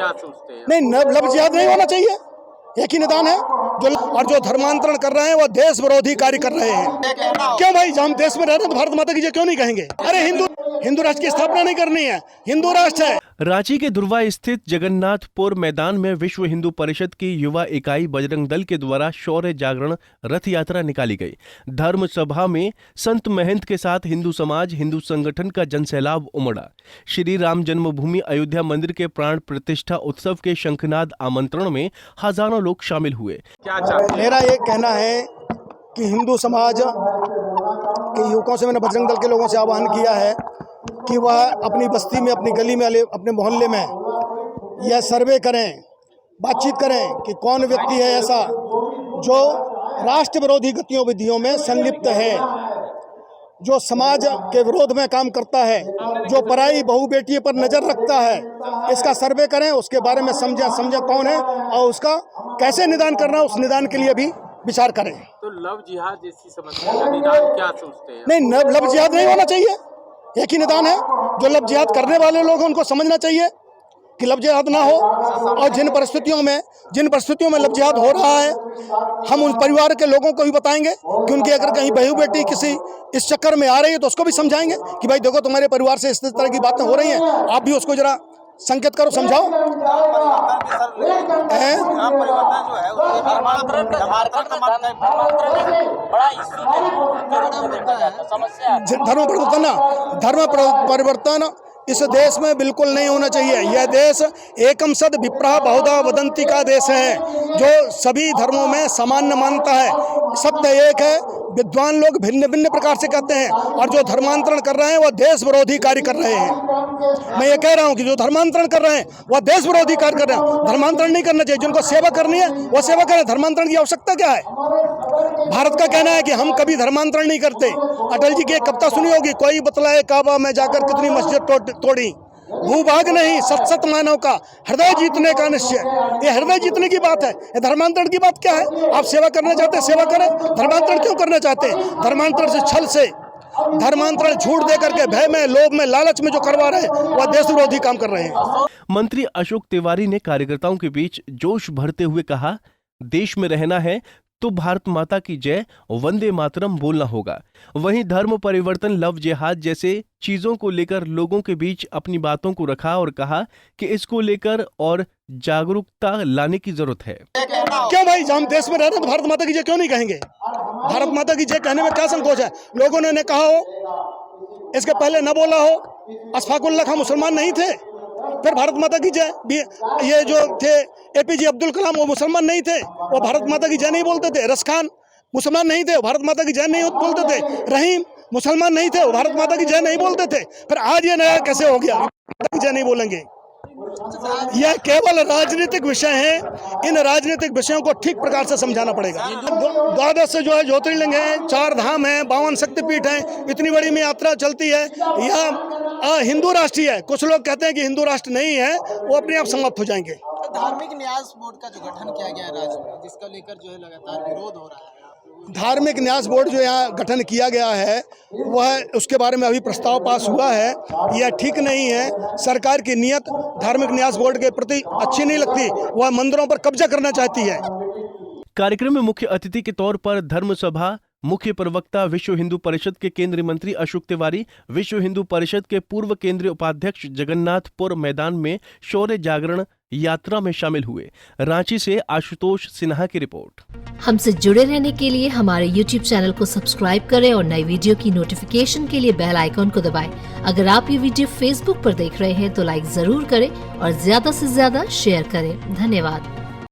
क्या सोचते हैं? नहीं, लफ्ज़ जिहाद नहीं होना चाहिए, एक ही निदान है। जो धर्मांतरण कर रहे हैं वो देश विरोधी कार्य कर रहे हैं। क्यों भाई, हम देश में रह रहे हैं तो भारत माता की जय क्यों नहीं कहेंगे? अरे हिंदू राष्ट्र की स्थापना नहीं करनी है, हिंदू राष्ट्र है। रांची के दुर्वा स्थित जगन्नाथपुर मैदान में विश्व हिंदू परिषद की युवा इकाई बजरंग दल के द्वारा शौर्य जागरण रथ यात्रा निकाली गई। धर्म सभा में संत महंत के साथ हिंदू समाज, हिंदू संगठन का जनसैलाब उमड़ा। श्री राम जन्मभूमि अयोध्या मंदिर के प्राण प्रतिष्ठा उत्सव के शंखनाद आमंत्रण में हजारों लोग शामिल हुए। क्या चाहते हैं? मेरा ये कहना है कि हिंदू समाज के युवकों से मैंने बजरंग दल के लोगों से आह्वान किया है कि वह अपनी बस्ती में, अपनी गली में, अपने मोहल्ले में यह सर्वे करें, बातचीत करें कि कौन व्यक्ति है ऐसा जो राष्ट्र विरोधी गतिविधियों में संलिप्त है, जो समाज के विरोध में काम करता है, जो पराई बहू बेटी पर नज़र रखता है। इसका सर्वे करें, उसके बारे में समझें कौन है और उसका कैसे निदान करना है, उस निदान के लिए भी विचार करें। तो लव जिहाद जैसी समस्या का निदान क्या सोचते हैं? नहीं, लफ्ज़ जिहाद नहीं होना चाहिए, एक ही निदान है। जो लफ्ज़ जिहाद करने वाले लोग हैं उनको समझना चाहिए कि लफ्ज़ जिहाद ना हो, और जिन परिस्थितियों में लफ्ज़ जिहाद हो रहा है, हम उन परिवार के लोगों को भी बताएंगे कि उनकी अगर कहीं बहू बेटी किसी इस चक्कर में आ रही है तो उसको भी समझाएंगे कि भाई देखो, तुम्हारे परिवार से इस तरह की बातें हो रही हैं, आप भी उसको जरा संकेत करो, समझाओ। धर्म परिवर्तन इस देश में बिल्कुल नहीं होना चाहिए। यह देश एकम सद विप्रः बहुधा वदन्ति का देश है, जो सभी धर्मों में सामान्य मानता है। सत्य एक है, विद्वान लोग भिन्न भिन्न प्रकार से कहते हैं, और जो धर्मांतरण कर रहे हैं वह देश विरोधी कार्य कर रहे हैं। मैं ये कह रहा हूँ कि जो धर्मांतरण कर रहे हैं वह देश विरोधी कार्य कर रहे हैं। धर्मांतरण नहीं करना चाहिए, जिनको सेवा करनी है वह सेवा करें। धर्मांतरण की आवश्यकता क्या है? भारत का कहना है कि हम कभी धर्मांतरण नहीं करते। अटल जी की एक कविता सुनी होगी, कोई बतलाए काबा में जाकर कितनी मस्जिद तोड़ी, भूभाग नहीं सत मानव का हृदय जीतने का निश्चय। ये हृदय जीतने की बात है, ये धर्मांतरण की बात क्या है? आप सेवा करना चाहते हैं, सेवा करें। धर्मांतरण क्यों करना चाहते हैं? धर्मांतरण से, छल से, धर्मांतरण झूठ दे करके, भय में, लोभ में, लालच में जो करवा रहे हैं वह देश विरोधी काम कर रहे हैं। मंत्री अशोक तिवारी ने कार्यकर्ताओं के बीच जोश भरते हुए कहा, देश में रहना है तो भारत माता की जय, वंदे मातरम बोलना होगा। वहीं धर्म परिवर्तन, लव जिहाद जैसे चीजों को लेकर लोगों के बीच अपनी बातों को रखा और कहा कि इसको लेकर और जागरूकता लाने की जरूरत है। क्यों भाई, हम देश में रह रहे हैं तो भारत माता की जय क्यों नहीं कहेंगे? भारत माता की जय कहने में क्या संकोच है? लोगों ने कहा हो, इसके पहले न बोला हो, अशफाकुल्लाह खान मुसलमान नहीं थे, फिर भारत माता की जय। ये जो थे APJ अब्दुल कलाम, वो मुसलमान नहीं थे, वो भारत माता की जय नहीं बोलते थे। रस खान मुसलमान नहीं थे, भारत माता की जय नहीं बोलते थे। रहीम मुसलमान नहीं थे, वो भारत माता की जय नहीं बोलते थे। फिर आज ये नया कैसे हो गया, माता की जय नहीं बोलेंगे? यह केवल राजनीतिक विषय हैं। इन राजनीतिक विषयों को ठीक प्रकार से समझाना पड़ेगा। 12 जो है ज्योतिर्लिंग है, 4 धाम है, 52 शक्तिपीठ हैं, इतनी बड़ी में यात्रा चलती है। यह हिंदू राष्ट्र है। कुछ लोग कहते हैं कि हिंदू राष्ट्र नहीं है, वो अपने आप समाप्त हो जाएंगे। धार्मिक न्यास बोर्ड का जो गठन किया गया है राज्य में, जिसका लेकर जो है लगातार विरोध हो रहा है, धार्मिक न्यास बोर्ड जो यहाँ गठन किया गया है वह, उसके बारे में अभी प्रस्ताव पास हुआ है। यह ठीक नहीं है। सरकार की नीयत धार्मिक न्यास बोर्ड के प्रति अच्छी नहीं लगती, वह मंदिरों पर कब्जा करना चाहती है। कार्यक्रम में मुख्य अतिथि के तौर पर धर्म सभा मुख्य प्रवक्ता विश्व हिंदू परिषद के केंद्रीय मंत्री अशोक तिवारी, विश्व हिंदू परिषद के पूर्व केंद्रीय उपाध्यक्ष जगन्नाथपुर मैदान में शौर्य जागरण यात्रा में शामिल हुए। रांची से आशुतोष सिन्हा की रिपोर्ट। हमसे जुड़े रहने के लिए हमारे YouTube चैनल को सब्सक्राइब करें और नई वीडियो की नोटिफिकेशन के लिए बेल आइकॉन को दबाएं। अगर आप ये वीडियो Facebook पर देख रहे हैं तो लाइक जरूर करें और ज्यादा से ज्यादा शेयर करें। धन्यवाद।